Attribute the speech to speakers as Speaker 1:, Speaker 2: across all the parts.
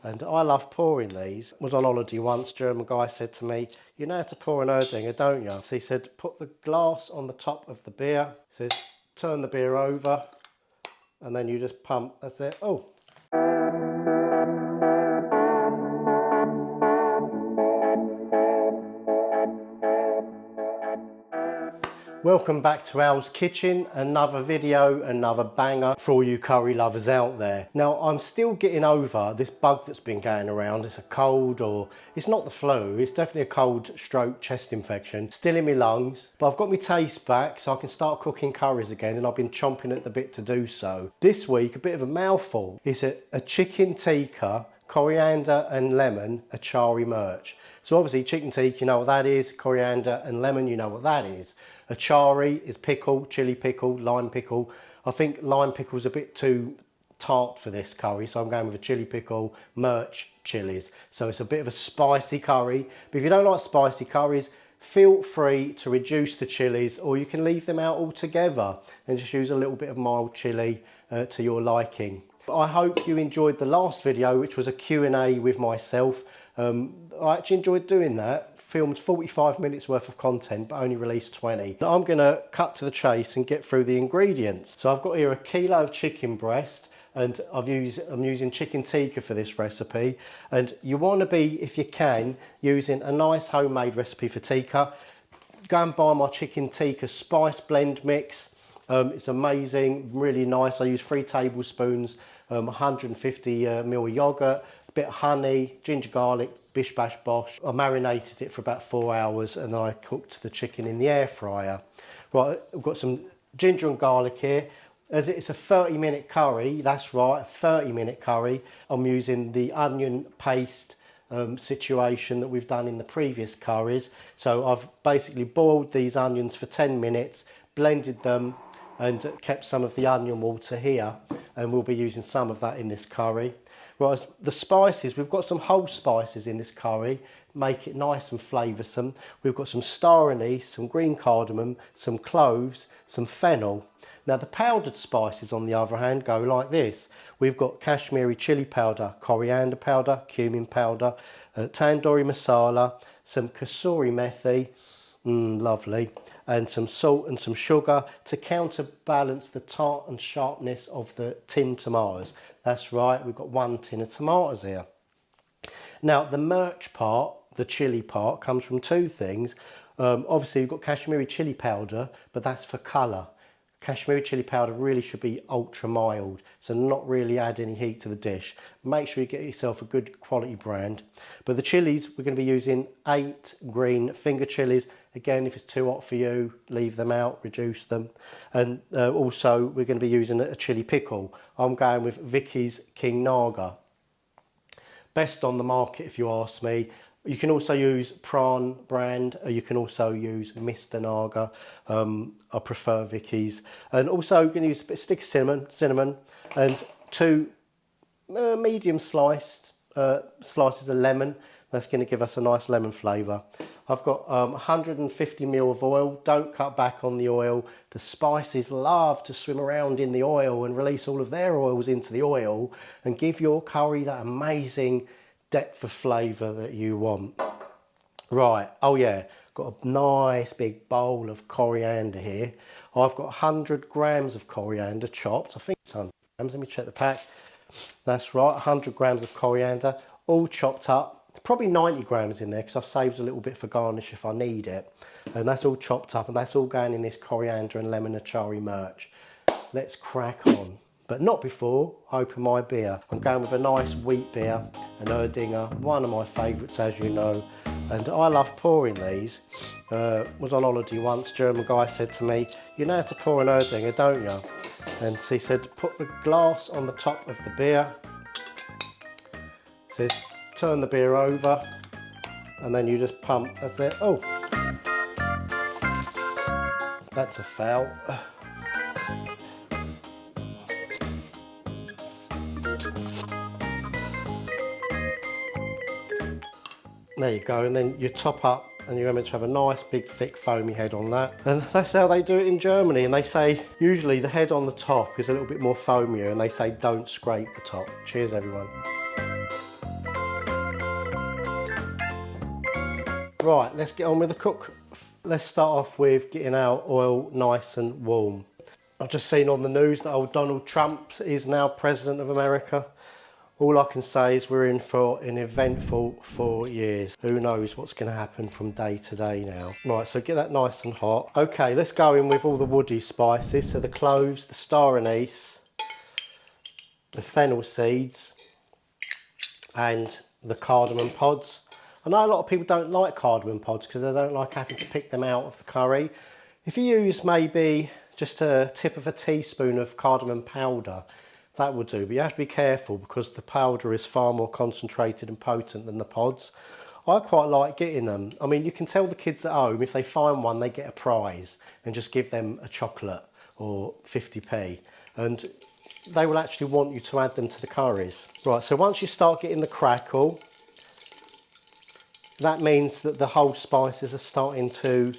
Speaker 1: And I love pouring these. I was on holiday once, German guy said to me, you know how to pour an Erdinger, don't you? So he said, put the glass on the top of the beer. He says, turn the beer over, and then you just pump, that's it. Oh. Welcome back to Al's Kitchen, another video, another banger for all you curry lovers out there. Now, I'm still getting over this bug that's been going around. It's a cold, or it's not the flu, it's definitely a cold stroke chest infection. Still in my lungs, but I've got my taste back so I can start cooking curries again, and I've been chomping at the bit to do so. This week, a bit of a mouthful. It's a chicken tikka, coriander and lemon Achari Mirch. So obviously chicken tikka, you know what that is. Coriander and lemon, you know what that is. Achari is pickle, chili pickle, lime pickle. I think lime pickle's a bit too tart for this curry, so I'm going with a chili pickle, Mirch, chilies. So it's a bit of a spicy curry. But if you don't like spicy curries, feel free to reduce the chilies, or you can leave them out altogether and just use a little bit of mild chili to your liking. I hope you enjoyed the last video, which was a Q&A with myself. I actually enjoyed doing that. Filmed 45 minutes worth of content, but only released 20. Now I'm gonna cut to the chase and get through the ingredients. So I've got here a kilo of chicken breast, and I'm using chicken tikka for this recipe. And you wanna be, if you can, using a nice homemade recipe for tikka. Go and buy my chicken tikka spice blend mix. It's amazing, really nice. I use 3 tablespoons, 150 ml of yogurt, a bit of honey, ginger garlic, bish bash bosh. I marinated it for about 4 hours, and then I cooked the chicken in the air fryer. Right, I've got some ginger and garlic here. As it's a 30-minute curry, that's right, a 30-minute curry. I'm using the onion paste situation that we've done in the previous curries. So I've basically boiled these onions for 10 minutes, blended them, and kept some of the onion water here, and we'll be using some of that in this curry. Right, the spices, we've got some whole spices in this curry, make it nice and flavoursome. We've got some star anise, some green cardamom, some cloves, some fennel. Now the powdered spices, on the other hand, go like this. We've got Kashmiri chili powder, coriander powder, cumin powder, Tandoori masala, some Tsp Methi, lovely, and some salt and some sugar to counterbalance the tart and sharpness of the tinned tomatoes. That's right, we've got 1 tin of tomatoes here. Now the Mirch part, the chili part, comes from 2 things. Obviously you've got Kashmiri chili powder, but that's for colour. Kashmiri chili powder really should be ultra mild, so not really add any heat to the dish. Make sure you get yourself a good quality brand. But the chilies, we're going to be using 8 green finger chilies. Again, if it's too hot for you, leave them out, reduce them. And also we're going to be using a chili pickle. I'm going with Vikkis King Naga. Best on the market if you ask me. You can also use Pran brand, or you can also use Mr. Naga. I prefer Vikkis. And also you can use a bit of stick of cinnamon, and 2 medium sliced slices of lemon. That's going to give us a nice lemon flavour. I've got 150 ml of oil. Don't cut back on the oil. The spices love to swim around in the oil and release all of their oils into the oil and give your curry that amazing depth of flavour that you want. Right, oh yeah, got a nice big bowl of coriander here. I've got 100 grams of coriander chopped. I think it's 100 grams, let me check the pack. That's right, 100 grams of coriander, all chopped up. It's probably 90 grams in there because I've saved a little bit for garnish if I need it. And that's all chopped up, and that's all going in this coriander and lemon Achari Mirch. Let's crack on. But not before I open my beer. I'm going with a nice wheat beer, an Erdinger, one of my favourites as you know. And I love pouring these. Was on holiday once, German guy said to me, you know how to pour an Erdinger, don't you? And he said, put the glass on the top of the beer. Says, turn the beer over, and then you just pump, that's it. Oh, that's a foul. There you go, and then you top up, and you're meant to have a nice big thick foamy head on that. And that's how they do it in Germany, and they say usually the head on the top is a little bit more foamier, and they say don't scrape the top. Cheers everyone. Right, let's get on with the cook. Let's start off with getting our oil nice and warm. I've just seen on the news that old Donald Trump is now President of America. All I can say is we're in for an eventful 4 years. Who knows what's going to happen from day to day now. Right, so get that nice and hot. Okay, let's go in with all the woody spices. So the cloves, the star anise, the fennel seeds, and the cardamom pods. I know a lot of people don't like cardamom pods because they don't like having to pick them out of the curry. If you use maybe just a tip of a teaspoon of cardamom powder, that will do, but you have to be careful because the powder is far more concentrated and potent than the pods. I quite like getting them. I mean, you can tell the kids at home if they find one they get a prize and just give them a chocolate or 50p, and they will actually want you to add them to the curries. Right, so once you start getting the crackle, that means that the whole spices are starting to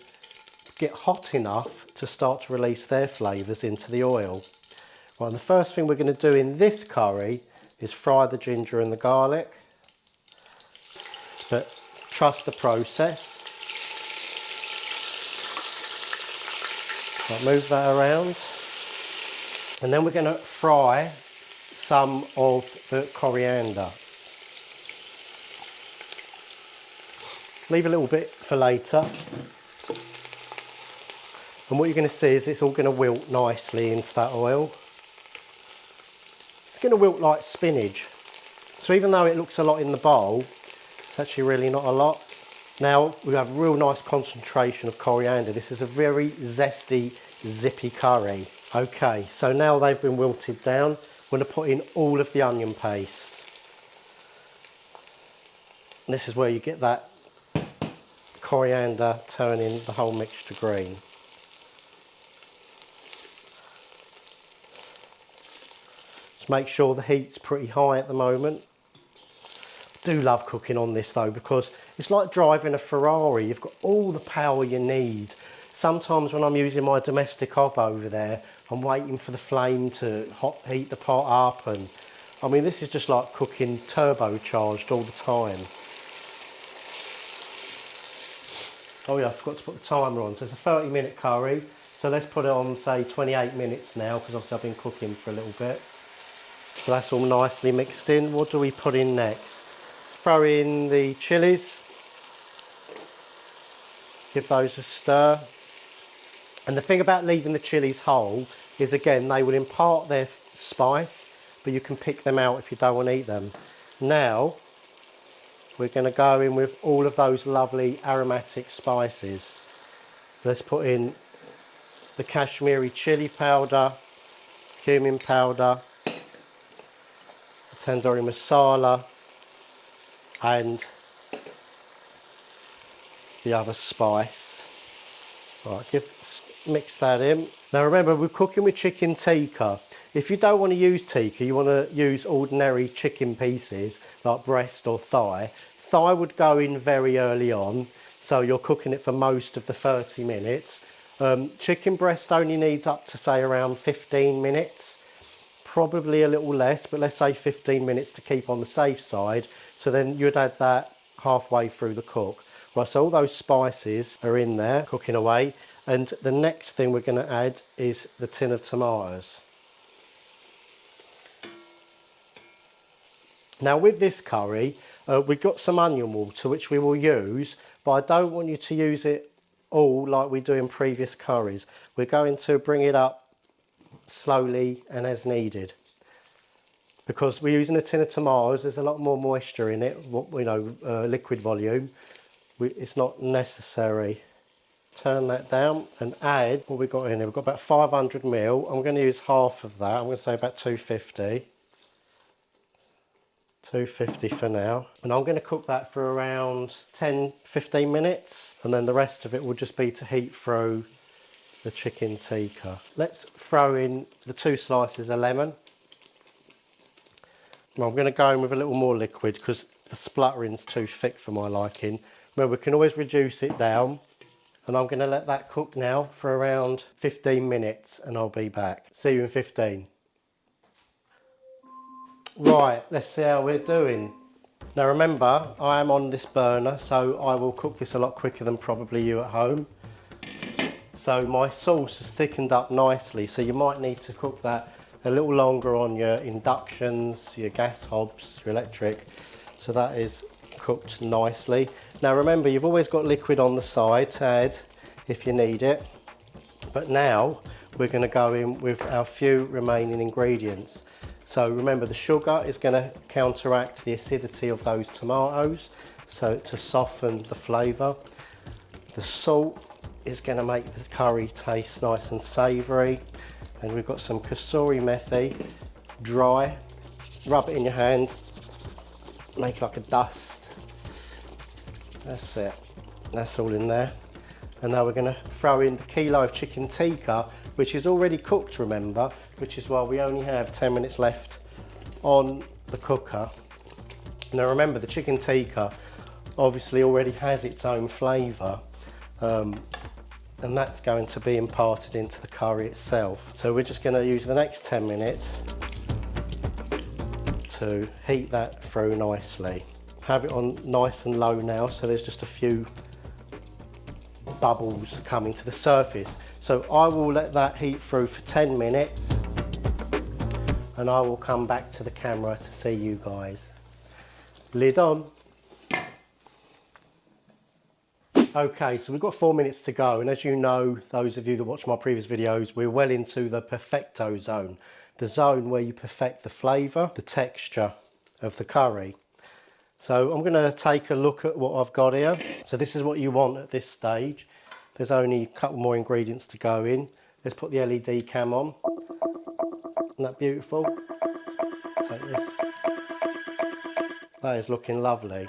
Speaker 1: get hot enough to start to release their flavours into the oil. Right, and the first thing we're going to do in this curry is fry the ginger and the garlic, but trust the process. Right, move that around, and then we're going to fry some of the coriander. Leave a little bit for later, and what you're going to see is it's all going to wilt nicely into that oil. It's going to wilt like spinach, so even though it looks a lot in the bowl, it's actually really not a lot. Now we have a real nice concentration of coriander. This is a very zesty, zippy curry. Okay, so now they've been wilted down, we're going to put in all of the onion paste. And this is where you get that coriander turning the whole mixture green. Just make sure the heat's pretty high at the moment. I do love cooking on this though, because it's like driving a Ferrari. You've got all the power you need. Sometimes when I'm using my domestic hob over there, I'm waiting for the flame to heat the pot up, and I mean, this is just like cooking turbocharged all the time. Oh yeah, I forgot to put the timer on. So it's a 30-minute curry. So let's put it on, say, 28 minutes now, because obviously I've been cooking for a little bit. So that's all nicely mixed in. What do we put in next? Throw in the chillies. Give those a stir. And the thing about leaving the chillies whole is, again, they will impart their spice, but you can pick them out if you don't want to eat them. Now, we're going to go in with all of those lovely aromatic spices. So let's put in the Kashmiri chili powder, cumin powder, the Tandoori masala, and the other spice. Right, mix that in. Now remember, we're cooking with chicken tikka. If you don't want to use tikka, you want to use ordinary chicken pieces like breast or thigh. Thigh would go in very early on, so you're cooking it for most of the 30 minutes. Chicken breast only needs up to, say, around 15 minutes, probably a little less, but let's say 15 minutes to keep on the safe side. So then you'd add that halfway through the cook. Right, so all those spices are in there, cooking away. And the next thing we're going to add is the tin of tomatoes. Now with this curry, we've got some onion water which we will use, but I don't want you to use it all like we do in previous curries. We're going to bring it up slowly and as needed. Because we're using a tin of tomatoes, there's a lot more moisture in it, liquid volume. It's not necessary. Turn that down and add what we've got in here. We've got about 500 ml. I'm going to use half of that. I'm going to say about 250. 250 for now. And I'm going to cook that for around 10-15 minutes. And then the rest of it will just be to heat through the chicken tikka. Let's throw in the 2 slices of lemon. Now I'm going to go in with a little more liquid because the spluttering's too thick for my liking. Remember, we can always reduce it down. And I'm going to let that cook now for around 15 minutes and I'll be back. See you in 15. Right, let's see how we're doing. Now remember, I am on this burner, so I will cook this a lot quicker than probably you at home. So my sauce has thickened up nicely, so you might need to cook that a little longer on your inductions, your gas hobs, your electric. So that is cooked nicely. Now remember, you've always got liquid on the side to add if you need it. But now we're going to go in with our few remaining ingredients. So remember, the sugar is going to counteract the acidity of those tomatoes, so to soften the flavour. The salt is going to make the curry taste nice and savoury. And we've got some Kasuri methi, dry. Rub it in your hand, make like a dust. That's it, that's all in there. And now we're going to throw in the kilo of chicken tikka, which is already cooked, remember, which is why we only have 10 minutes left on the cooker. Now remember, the chicken tikka obviously already has its own flavour, and that's going to be imparted into the curry itself. So we're just going to use the next 10 minutes to heat that through nicely. Have it on nice and low now, so there's just a few bubbles coming to the surface. So I will let that heat through for 10 minutes and I will come back to the camera to see you guys. Lid on. Okay, so we've got 4 minutes to go, and as you know, those of you that watch my previous videos, we're well into the perfecto zone, the zone where you perfect the flavour, the texture of the curry. So I'm going to take a look at what I've got here. So this is what you want at this stage. There's only a couple more ingredients to go in. Let's put the LED cam on. Isn't that beautiful? Take this. That is looking lovely.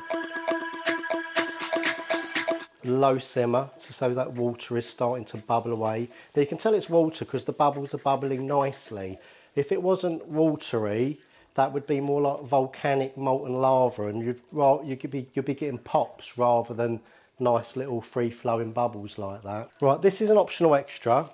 Speaker 1: Low simmer, so that water is starting to bubble away. Now you can tell it's water because the bubbles are bubbling nicely. If it wasn't watery, that would be more like volcanic molten lava, and you'd be getting pops rather than nice little free-flowing bubbles like that. Right, this is an optional extra.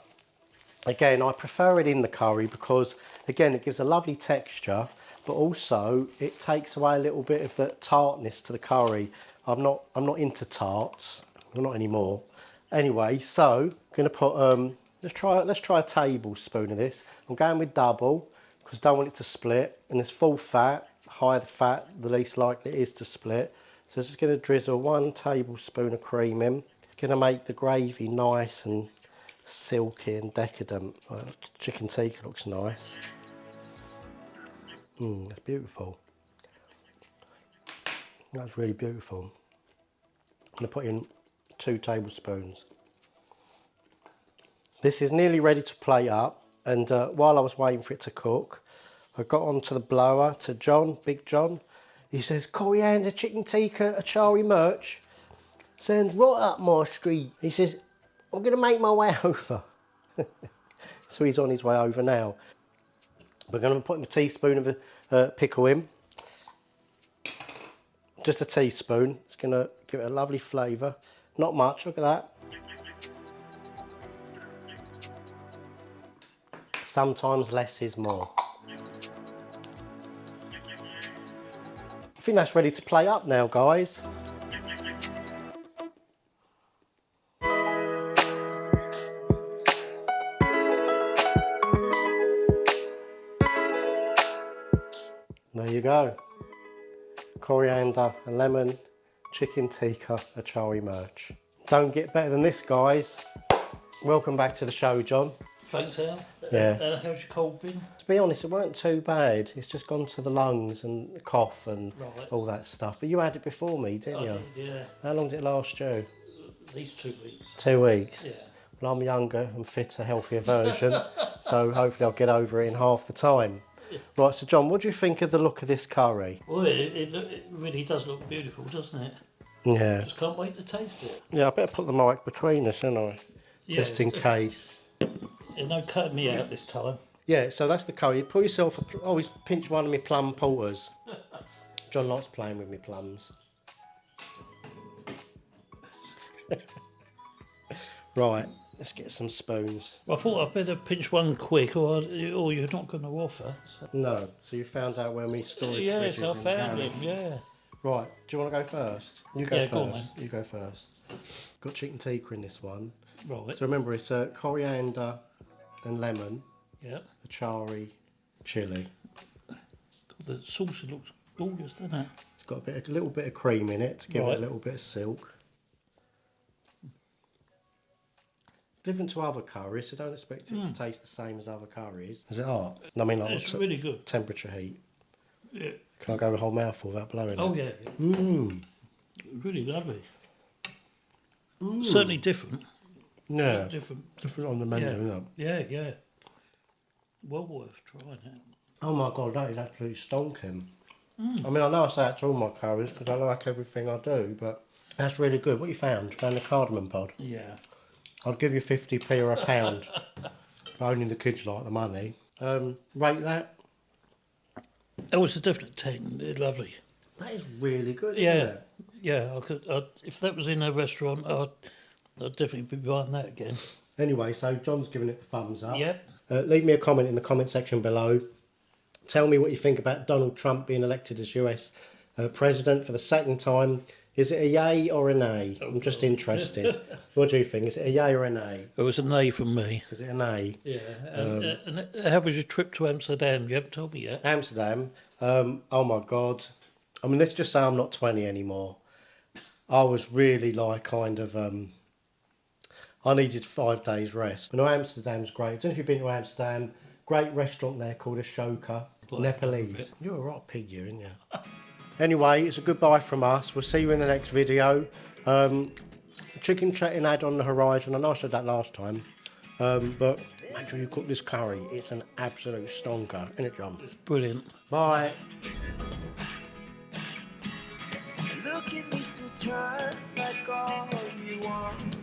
Speaker 1: Again, I prefer it in the curry because, again, it gives a lovely texture, but also it takes away a little bit of the tartness to the curry. I'm not into tarts, well, not anymore. Anyway, so I'm going to put let's try a tablespoon of this. I'm going with double, because I don't want it to split, and it's full fat. The higher the fat, the least likely it is to split. So I'm just going to drizzle 1 tablespoon of cream in. Going to make the gravy nice and silky and decadent. Well, chicken tikka looks nice. That's beautiful. That's really beautiful. I'm going to put in 2 tablespoons. This is nearly ready to plate up. And while I was waiting for it to cook, I got onto the blower to John, Big John. He says, coriander, chicken tikka, Achari Mirch. Sounds right up my street. He says, I'm going to make my way over. So he's on his way over now. We're going to put a teaspoon of pickle in. Just a teaspoon. It's going to give it a lovely flavour. Not much, look at that. Sometimes less is more. I think that's ready to plate up now, guys. There you go. Coriander and lemon, chicken tikka, Achari Mirch. Don't get better than this, guys. Welcome back to the show, John.
Speaker 2: Thanks, Al.
Speaker 1: Yeah.
Speaker 2: How's your cold been?
Speaker 1: To be honest, it weren't too bad. It's just gone to the lungs and cough and all that stuff. But you had it before me, didn't you?
Speaker 2: I did, yeah.
Speaker 1: How long did it last you?
Speaker 2: At least 2 weeks.
Speaker 1: 2 weeks?
Speaker 2: Yeah.
Speaker 1: Well, I'm younger and fitter, healthier version, so hopefully I'll get over it in half the time. Yeah. Right, so John, what do you think of the look of this curry?
Speaker 2: Well, it really does look beautiful, doesn't it?
Speaker 1: Yeah.
Speaker 2: Just can't wait to taste it.
Speaker 1: Yeah, I better put the mic between us, don't I?
Speaker 2: Yeah.
Speaker 1: Just in case.
Speaker 2: It no cut me out this time.
Speaker 1: Yeah, so that's the curry. Pour yourself always pinch one of my plum porters. John likes playing with me plums. Right, let's get some spoons.
Speaker 2: Well, I thought I'd better pinch one quick, or you're not going to offer. So.
Speaker 1: No, so you found out where my storage fridge is.
Speaker 2: Yes, I found him, yeah.
Speaker 1: Right, do you want to go first? You go
Speaker 2: Yeah,
Speaker 1: first.
Speaker 2: go on then.
Speaker 1: You go first. Got chicken tikka in this one.
Speaker 2: Right.
Speaker 1: So remember, it's coriander and lemon,
Speaker 2: Yeah.
Speaker 1: achari, chili.
Speaker 2: The sauce looks gorgeous, doesn't it?
Speaker 1: It's got a little bit of cream in it to give it
Speaker 2: Right.
Speaker 1: a little bit of silk. Different to other curries, so don't expect it to taste the same as other curries. Is it hot? I mean, like,
Speaker 2: It's
Speaker 1: what's
Speaker 2: really good.
Speaker 1: temperature heat?
Speaker 2: Yeah.
Speaker 1: Can I go a whole mouthful without blowing
Speaker 2: Oh
Speaker 1: it?
Speaker 2: yeah. yeah.
Speaker 1: Mmm.
Speaker 2: Really lovely. Certainly different.
Speaker 1: Yeah.
Speaker 2: Different.
Speaker 1: Different on the menu,
Speaker 2: Yeah.
Speaker 1: isn't it?
Speaker 2: Yeah, yeah. Well worth trying it.
Speaker 1: Oh my god, that is absolutely stonking. I mean, I know I say it to all my curries because I like everything I do, but that's really good. What you found? Found the cardamom pod?
Speaker 2: Yeah.
Speaker 1: I'd give you 50p or a pound. But only the kids like the money. Rate that?
Speaker 2: It was a definite 10. They're lovely.
Speaker 1: That is really good,
Speaker 2: Yeah.
Speaker 1: isn't it?
Speaker 2: Yeah, if that was in a restaurant, I'd definitely be buying that again.
Speaker 1: Anyway, so John's giving it the thumbs up.
Speaker 2: Yeah.
Speaker 1: Leave me a comment in the comment section below. Tell me what you think about Donald Trump being elected as US president for the second time. Is it a yay or a nay? I'm just interested. What do you think? Is it a yay or a nay?
Speaker 2: It was a nay from me.
Speaker 1: Is it a nay?
Speaker 2: Yeah. And how was your trip to Amsterdam? You haven't told me yet.
Speaker 1: Amsterdam. Oh my God. I mean, let's just say I'm not 20 anymore. I was really like kind of... I needed 5 days rest. But no, Amsterdam's great. I don't know if you've been to Amsterdam. Great restaurant there called Ashoka. Nepalese. You're a right pig, you, aren't you? Anyway, it's a goodbye from us. We'll see you in the next video. Chicken chatting ad on the horizon. I know I said that last time. But make sure you cook this curry. It's an absolute stonker. Isn't it, John?
Speaker 2: Brilliant.
Speaker 1: Bye.
Speaker 3: Look at me sometimes like